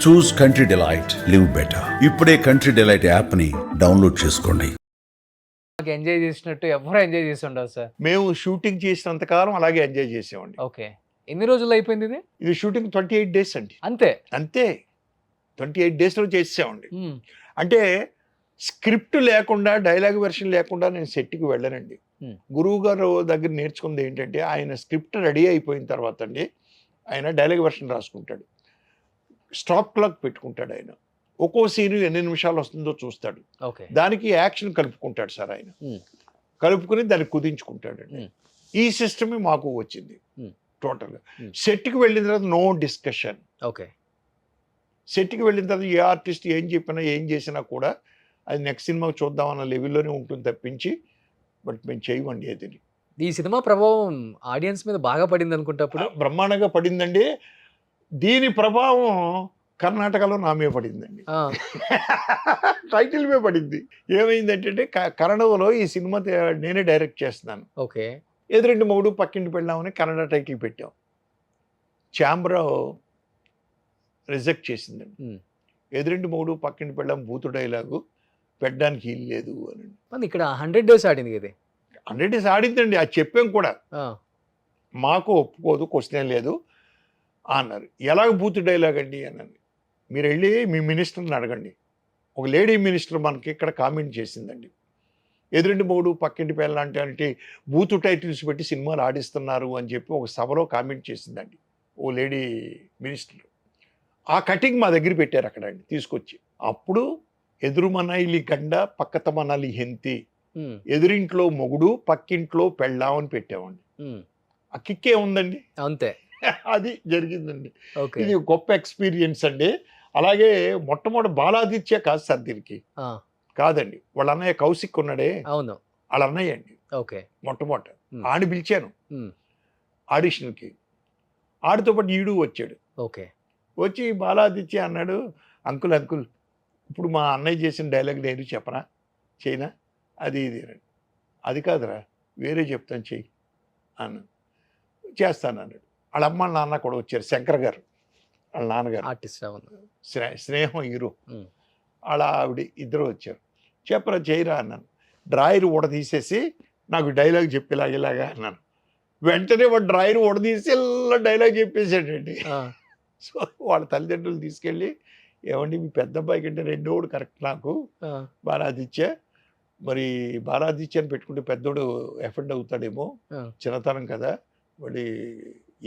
చూస్ country delight, live better. ఇప్పుడే country delight app ని download చేసుకోండి. ఎంజాయ్ చేసినట్టు ఎవరు ఎంజాయ్ చేసి ఉండదు సార్. మేము షూటింగ్ చేసినంత కాలం అలాగే ఎంజాయ్ చేసామండి. ఓకే, ఎన్ని రోజులు అయిపోయింది ఇది? ఇది షూటింగ్ 28 డేస్ అండి. అంతే అంతే 28 డేస్లో చేసామండి. అంటే స్క్రిప్ట్ లేకుండా, డైలాగ్ వెర్షన్ లేకుండా నేను సెట్కి వెళ్ళానండి. గురువు గారు దగ్గర నేర్చుకుంది ఏంటంటే, ఆయన స్క్రిప్ట్ రెడీ అయిపోయిన తర్వాత అండి ఆయన డైలాగ్ వెర్షన్ రాసుకుంటాడు. స్టాప్ క్లాక్ పెట్టుకుంటాడు. ఆయన ఒక్కో సీన్ ఎన్ని నిమిషాలు వస్తుందో చూస్తాడు. దానికి యాక్షన్ కలుపుకుంటాడు సార్. ఆయన కలుపుకుని దాన్ని కుదించుకుంటాడండి. ఈ సిస్టమే మాకు వచ్చింది టోటల్గా. సెట్కి వెళ్ళిన తర్వాత నో డిస్కషన్. ఓకే, సెట్కి వెళ్ళిన తర్వాత ఏ ఆర్టిస్ట్ ఏం చెప్పినా ఏం చేసినా కూడా అది నెక్స్ట్ సినిమా చూద్దామన్న లెవెల్లోనే ఉంటుంది తప్పించి బట్ మేము చేయమండి. అది ఈ సినిమా ప్రభావం ఆడియన్స్ మీద బాగా పడింది అనుకుంటప్పుడు. బ్రహ్మాండంగా పడిందండి. దీని ప్రభావం కర్ణాటకలో నా మీద పడిందండి. టైటిల్ మీద పడింది. ఏమైందంటే కన్నడలో ఈ సినిమా నేనే డైరెక్ట్ చేస్తున్నాను. ఓకే, ఎదురింటి మొగుడు పక్కింటి పెళ్ళామని కన్నడ టైటిల్ పెట్టాం. ఛాంబర్ రిజెక్ట్ చేసిందండి. ఎదురింటి మొగుడు పక్కింటి పెళ్ళాం బూతు డైలాగు పెట్టడానికి ఇల్లు లేదు అని. ఇక్కడ 100 days ఆడింది ఇది. 100 days ఆడిందండి. అది చెప్పాం కూడా. మాకు ఒప్పుకోదు, క్వశ్చన్ లేదు అన్నారు. ఎలాగ బూత్ డైలాగ్ అండి అన్నది. మీరు వెళ్ళి మీ మినిస్టర్ని అడగండి. ఒక లేడీ మినిస్టర్ మనకి ఇక్కడ కామెంట్ చేసిందండి. ఎదురింటి మూడు పక్కింటి పిల్లలు అంటే బూతు టైటిల్స్ పెట్టి సినిమాలు ఆడిస్తున్నారు అని చెప్పి ఒక సభలో కామెంట్ చేసిందండి ఓ లేడీ మినిస్టర్. ఆ కటింగ్ మా దగ్గర పెట్టారు అక్కడ అండి తీసుకొచ్చి. అప్పుడు ఎదురు మనాయిలి గండ పక్కత మనాలి హెంతి, ఎదురింట్లో మొగుడు పక్కింట్లో పెళ్ళామని పెట్టామండి. ఆ కిక్కే ఉందండి. అంతే, అది జరిగిందండి. ఇది గొప్ప ఎక్స్పీరియన్స్ అండి. అలాగే మొట్టమొదటి బాలాదిత్య కాదు సార్ దీనికి, కాదండి వాళ్ళ అన్నయ్య కౌశిక్ ఉన్నాడే, అవును వాళ్ళ అన్నయ్య అండి. ఓకే, మొట్టమొదట ఆడిని పిలిచాను ఆడిషన్కి. ఆడితో పాటు ఈడు వచ్చాడు. ఓకే, వచ్చి బాలాదిత్య అన్నాడు, అంకుల్ అంకుల్ ఇప్పుడు మా అన్నయ్య చేసిన డైలాగ్ నేను చెప్పనా చేయనా అది ఇది. అది కాదురా వేరే చెప్తాను చెయ్యి అన్న. చేస్తాను అన్నాడు. వాళ్ళ అమ్మ నాన్న కూడా వచ్చారు, శంకర్ గారు వాళ్ళ నాన్నగారు ఆర్టిస్ట్, స్నేహం హీరో. వాళ్ళ ఆవిడ ఇద్దరు వచ్చారు. చెప్పరా చేయరా అన్నాను. డ్రాయర్ ఊడ తీసేసి నాకు డైలాగ్ చెప్పేలాగేలాగా అన్నాను. వెంటనే వాడు డ్రాయర్ ఊడ తీసి ఇలా డైలాగ్ చెప్పేసాడండి. సో వాళ్ళ తల్లిదండ్రులు తీసుకెళ్ళి, ఏమండి మీ పెద్ద అబ్బాయి కంటే రెండోడు కరెక్ట్ నాకు బాలాదిత్య, మరి బాలాదిత్య అని పెట్టుకుంటే పెద్దోడు ఎఫెండ్ అవుతాడేమో, చిన్నతనం కదా మరి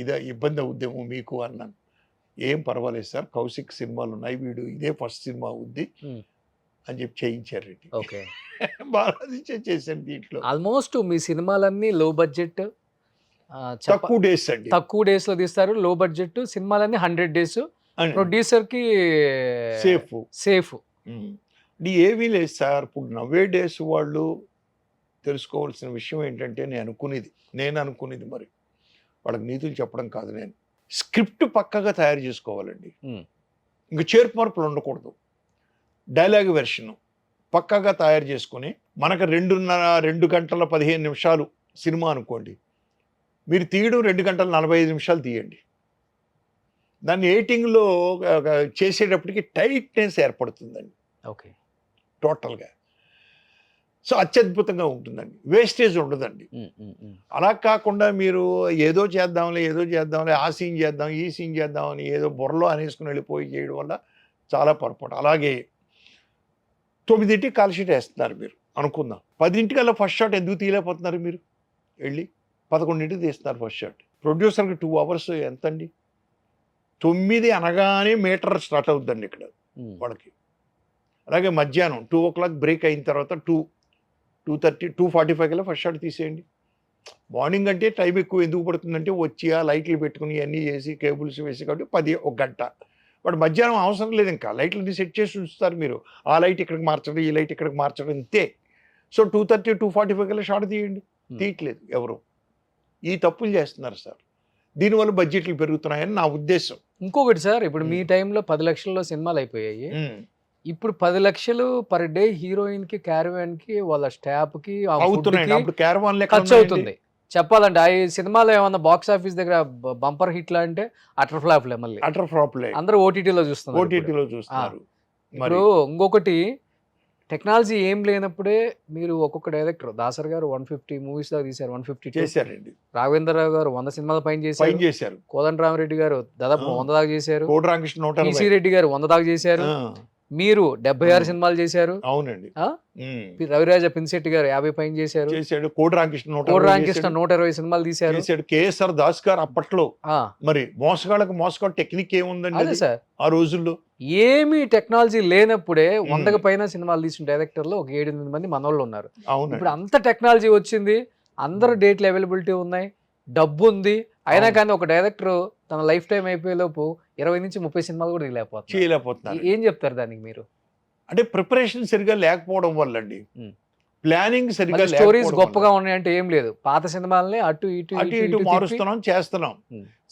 ఇదే ఇబ్బంది అవుద్దేమో మీకు అన్నాను. ఏం పర్వాలేదు సార్, కౌశిక్ సినిమాలు ఉన్నాయి, వీడు ఇదే ఫస్ట్ సినిమా అవుద్ది అని చెప్పి చేయించారండి. ఓకే, బాలాదిత్య చేశాను. దీంట్లో ఆల్మోస్ట్ మీ సినిమాలన్నీ లో బడ్జెట్, తక్కువ డేస్ అండి, తక్కువ డేస్ లో తీస్తారు. లో బడ్జెట్ సినిమాలన్నీ 100 days, ప్రొడ్యూసర్ కి సేఫ్. ఏమీ లేదు సార్. ఇప్పుడు నవ్వే డేస్ వాళ్ళు తెలుసుకోవాల్సిన విషయం ఏంటంటే, నేను అనుకునేది మరి వాళ్ళకి నీతులు చెప్పడం కాదు, నేను స్క్రిప్ట్ పక్కగా తయారు చేసుకోవాలండి. ఇంక చేర్పు మార్పులు ఉండకూడదు. డైలాగ్ వెర్షన్ పక్కగా తయారు చేసుకొని, మనకు 2 గంటల 15 నిమిషాలు సినిమా అనుకోండి, మీరు తీయడం 2 గంటల 45 నిమిషాలు తీయండి. దాన్ని ఎడిటింగ్లో చేసేటప్పటికి టైట్నెస్ ఏర్పడుతుందండి. ఓకే, టోటల్గా. సో అత్యద్భుతంగా ఉంటుందండి, వేస్టేజ్ ఉండదండి. అలా కాకుండా మీరు ఏదో చేద్దాంలే ఆ సీన్ చేద్దాం ఈ సీన్ చేద్దామని ఏదో బుర్రలో అనేసుకుని వెళ్ళిపోయి చేయడం వల్ల చాలా పొరపాటు. అలాగే 9ంటికి కాల్ షీట్ వేస్తున్నారు మీరు అనుకుందాం, 10ంటికల్లా ఫస్ట్ షాట్ ఎందుకు తీయలేకపోతున్నారు మీరు? వెళ్ళి 11ంటికి తీస్తున్నారు ఫస్ట్ షాట్. ప్రొడ్యూసర్కి 2 hours ఎంతండి? 9 అనగానే మీటర్ స్టార్ట్ అవుతుందండి ఇక్కడ వాళ్ళకి. అలాగే మధ్యాహ్నం 2 o'clock బ్రేక్ అయిన తర్వాత 2:30 2:45 కల్లా ఫస్ట్ షాట్ తీసేయండి. మార్నింగ్ అంటే టైం ఎక్కువ ఎందుకు పడుతుందంటే, వచ్చి ఆ లైట్లు పెట్టుకుని ఇవన్నీ చేసి కేబుల్స్ వేసి కాబట్టి 1 గంట. బట్ మధ్యాహ్నం అవసరం లేదు, ఇంకా లైట్లని సెట్ చేసి ఉంచుతారు మీరు. ఆ లైట్ ఇక్కడికి మార్చడం, ఈ లైట్ ఇక్కడికి మార్చడం, ఇంతే. సో 2:30 2:45 కల్లా షాట్ తీయండి. తీయట్లేదు ఎవరు. ఈ తప్పులు చేస్తున్నారు సార్. దీనివల్ల బడ్జెట్లు పెరుగుతున్నాయని నా ఉద్దేశం. ఇంకొకటి సార్, ఇప్పుడు మీ టైంలో 10 లక్షల్లో సినిమాలు అయిపోయాయి. ఇప్పుడు 10 లక్షలు పర్ డే హీరోయిన్ కి, క్యారవాన్ కి, వాళ్ళ స్టాఫ్ కి, అవుతున్నాయి. అప్పుడు క్యారవాన్ ఖర్చు అవుతుంది. చెప్పాలంటే ఆ సినిమాలో ఏమన్నా బాక్స్ ఆఫీస్ దగ్గర బంపర్ హిట్లా అంటే అటర్ ఫ్లాప్లే మళ్ళీ అటర్ ఫ్లాప్లే అందరూ ఓటీటీలో చూస్తున్నారు ఇప్పుడు. ఓటీటీలో చూస్తున్నారు. మరి ఇప్పుడు ఇంకొకటి టెక్నాలజీ ఏం లేనప్పుడే మీరు ఒక్కొక్క డైరెక్టర్ దాసర్ గారు 150 మూవీస్ దాకా తీశారు, 152 చేశారండి, రాఘవేంద్రరావు గారు 100 సినిమాల పైన పైన చేశారు, చేశారు. కోదండ రామరెడ్డి గారు దాదాపు 100 దాకా చేశారు, కోటి రామకృష్ణ 160. టీసీ రెడ్డి గారు 100 దాకా చేశారు, మీరు 76 సినిమాలు చేశారు, అవునండి. ఆ? రవిరాజ పిన్సెట్టి గారు 50 పైన చేశారు, చేశాడు. కోటి రామకృష్ణ కోడి రామకృష్ణ 120 సినిమాలు తీశారు. చేశాడు. కేఎస్ఆర్ దాస్ గారు అప్పట్లో ఆ, మరి మోసగాళ్ళ టెక్నిక్ ఏముందండి అదే అది సార్, ఆ రోజుల్లో? ఏమీ టెక్నాలజీ లేనప్పుడే 100కి పైన సినిమాలు తీసిన డైరెక్టర్లు ఒక 7-8 మంది మనోళ్ళు ఉన్నారు. అవును. ఇప్పుడు అంత టెక్నాలజీ వచ్చింది, అందరు డేట్లు అవైలబిలిటీ ఉన్నాయి, డబ్బు ఉంది, అయినా అవును. కానీ ఒక డైరెక్టర్ తన లైఫ్ టైం అయిపోయేలోపు 20 నుంచి 30 సినిమాలు కూడా తీయలేకపోతున్నారు. చేయలేకపోతున్నారు. ఏం చెప్తారు దానికి మీరు? అంటే ప్రిపరేషన్ సరిగా లేకపోవడం వల్ల అండి, ప్లానింగ్ సరిగా స్టోరీస్ లేకపోవడం గొప్పగా ఉన్నాయంటే ఏం లేదు, పాత సినిమాలని అటు ఇటు అటు ఇటు మారుస్తున్నాం, చేస్తున్నాం.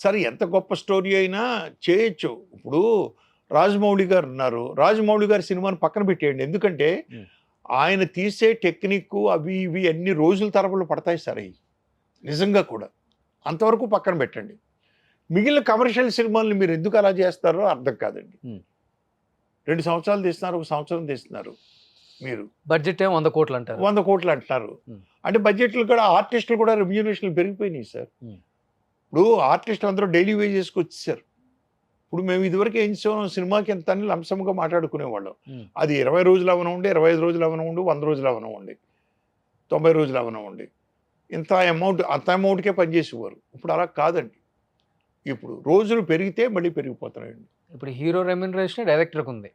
సరే, ఎంత గొప్ప స్టోరీ అయినా చేయొచ్చు. ఇప్పుడు రాజమౌళి గారు ఉన్నారు, రాజమౌళి గారి సినిమాని పక్కన పెట్టేయండి. ఎందుకంటే ఆయన తీసే టెక్నిక్ అవి ఇవి అన్ని రోజుల తరబడి పడతాయి సార్. అవి నిజంగా కూడా అంతవరకు పక్కన పెట్టండి. మిగిలిన కమర్షియల్ సినిమాల్ని మీరు ఎందుకు అలా చేస్తారో అర్థం కాదండి. 2 సంవత్సరాలు తీస్తున్నారు, 1 సంవత్సరం తీస్తున్నారు, మీరు బడ్జెట్ ఏమో 100 కోట్లు అంటారు, 100 కోట్లు అంటున్నారు. అంటే బడ్జెట్లు కూడా ఆర్టిస్టులు కూడా రెమ్యూనరేషన్లు పెరిగిపోయినాయి సార్. ఇప్పుడు ఆర్టిస్టులు అందరూ డైలీ వేజెస్కి వచ్చేసారు. ఇప్పుడు మేము ఇదివరకు ఏం చేసాం, సినిమాకి ఎంత అని లంసంగా మాట్లాడుకునేవాళ్ళం. అది 20 రోజులు అవనివ్వండి, 25 రోజులు అవనివ్వండి, 100 రోజులు అవనివ్వండి, 90 రోజులు అవనివ్వండి, ఇంత అమౌంట్కే పనిచేసేవారు. ఇప్పుడు అలా కాదండి. ఇప్పుడు రోజులు పెరిగితే మళ్ళీ పెరిగిపోతున్నాయండి. ఇప్పుడు హీరో రెమ్యూనరేషన్ డైరెక్టర్కి ఉంది,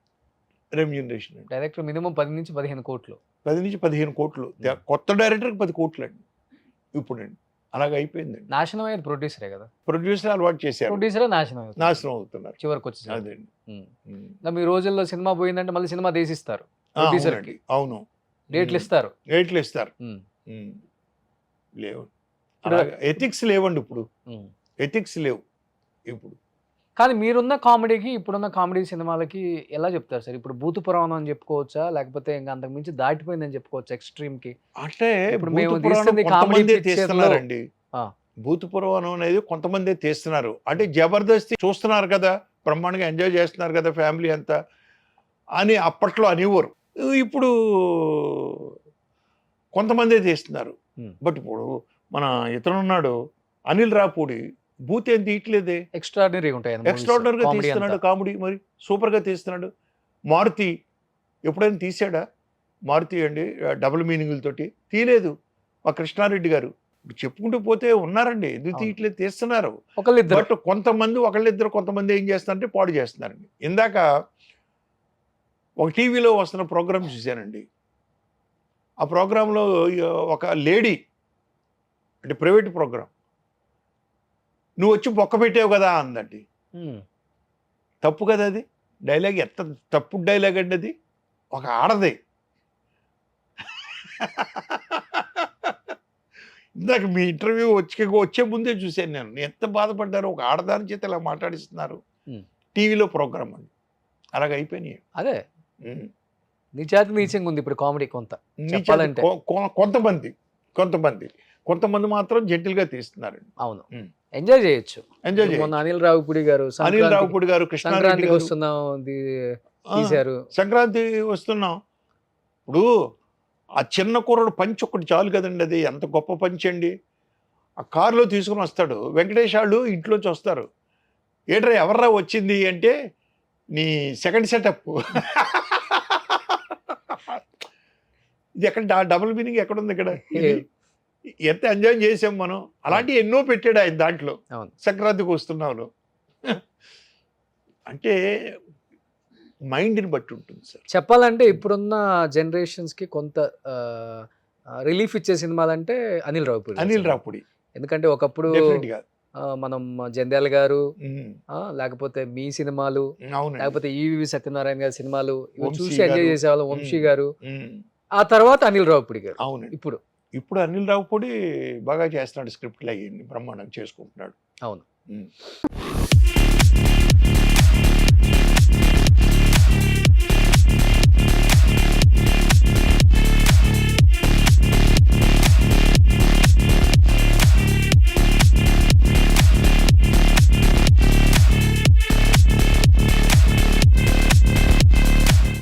రెమ్యూనరేషన్ అండి డైరెక్టర్ మినిమం 10 నుంచి 15 కోట్లు, 10 నుంచి 15 కోట్లు. కొత్త డైరెక్టర్కి 10 కోట్లు అండి ఇప్పుడండి. అలాగ అయిపోయిందండి. నాశనం అయ్యేది ప్రొడ్యూసరే కదా, ప్రొడ్యూసర్ అలవాటు చేశారు, ప్రొడ్యూసరే నాశనం అవుతున్నారు చివరికి వచ్చి. అదండి. మీ రోజుల్లో సినిమా పోయిందంటే మళ్ళీ సినిమా తీసిస్తారు, అవునండి, అవును, డేట్లు ఇస్తారు, రేట్లు ఇస్తారు. లేవు, ఎథిక్స్ లేవండి ఇప్పుడు, ఎథిక్స్ లేవు ఇప్పుడు. కానీ మీరున్న కామెడీకి ఇప్పుడున్న కామెడీ సినిమాలకి ఎలా చెప్తారు సార్? ఇప్పుడు భూత పురాణం అని చెప్పుకోవచ్చా, లేకపోతే ఇంకా అంతకు మించి దాటిపోయిందని చెప్పుకోవచ్చా ఎక్స్ట్రీమ్ కి? అంటే ఇప్పుడు భూత మేము పురాణం తీస్తుంది కామెడీ కొంతమందే పిక్చర్లో. తీస్తున్నారండి. ఆ. భూత పురాణం అనేది కొంతమందే తీస్తున్నారు. అంటే జబర్దస్త్ చూస్తున్నారు కదా, బ్రహ్మాండంగా ఎంజాయ్ చేస్తున్నారు కదా ఫ్యామిలీ అంతా అని అప్పట్లో అనేవారు. ఇప్పుడు కొంతమందే తీస్తున్నారు. బట్ ఇప్పుడు మన ఇతనున్నాడు అనిల్ రాపూడి, భూత్ ఏం తీయట్లేదే, ఎక్స్ట్రాడినరీగా ఉంటాయి ఎక్స్ట్రాడినరీగా తీస్తున్నాడు కామెడీ, మరి సూపర్గా తీస్తున్నాడు. మారుతి ఎప్పుడైనా తీసాడా? మారుతి అండి డబుల్ మీనింగులతోటి తీయలేదు. మా కృష్ణారెడ్డి గారు చెప్పుకుంటూ పోతే ఉన్నారండి, ఎందుకు తీయట్లేదు, తీస్తున్నారు. బట్ కొంతమంది ఒకళ్ళిద్దరు, కొంతమంది ఏం చేస్తున్నారంటే పాడు చేస్తున్నారండి. ఇందాక ఒక టీవీలో వస్తున్న ప్రోగ్రామ్ చూశానండి. ఆ ప్రోగ్రాంలో ఒక లేడీ, అంటే ప్రైవేట్ ప్రోగ్రామ్, నువ్వు వచ్చి బొక్క పెట్టావు కదా అందండి. తప్పు కదా అది, డైలాగ్ ఎంత తప్పు డైలాగ్ అండి అది, ఒక ఆడది. ఇందాక మీ ఇంటర్వ్యూ వచ్చే ముందే చూశాను నేను, ఎంత బాధపడ్డారు. ఒక ఆడదాని చేత ఇలా మాట్లాడిస్తున్నారు టీవీలో ప్రోగ్రామ్ అండి. అలాగ అయిపోయినాయి. అదే నిజాతి నీచంగా ఉంది ఇప్పుడు కామెడీ. కొంతమంది మాత్రం జెంటిల్గా తీస్తున్నారండి. అవును, ఎంజాయ్ చేయొచ్చు. మొన్న అనిల్ రావుపూడి గారు కృష్ణారెడ్డి తీశారు, సంక్రాంతి వస్తున్నాం. ఇప్పుడు ఆ చిన్న కుర్రడు పంచ్ ఒకటి చాలు కదండి, అది ఎంత గొప్ప పంచ్ అండి. ఆ కారులో తీసుకుని వస్తాడు, వెంకటేష్ వాళ్ళు ఇంట్లోంచి వస్తారు, ఏట్రా ఎవర్రా వచ్చింది అంటే, నీ సెకండ్ సెటప్. ఇది ఎక్కడ డబుల్ మీనింగ్ ఎక్కడుంది ఇక్కడ? ఎంత ఎంజాయ్ చేసాం మనం. అలాంటివి ఎన్నో పెట్టాడు ఆయన దాంట్లో. సంక్రాంతికి వస్తున్నాను అంటే మైండ్ని బట్టి ఉంటుంది సార్. చెప్పాలంటే ఇప్పుడున్న జనరేషన్స్కి కొంత రిలీఫ్ ఇచ్చే సినిమాలంటే అనిల్ రావుపూడి. ఎందుకంటే ఒకప్పుడు మనం జంధ్యాల గారు, లేకపోతే మీ సినిమాలు, లేకపోతే ఈవి సత్యనారాయణ గారి సినిమాలు చూసి ఎంజాయ్ చేసేవాళ్ళం, వంశీ గారు, ఆ తర్వాత అనిల్ రావుపూడి గారు. అవును, ఇప్పుడు అనిల్ రావుపూడి బాగా చేస్తున్నాడు, స్క్రిప్ట్లు అయ్యింది బ్రహ్మాండంగా చేసుకుంటున్నాడు. అవును.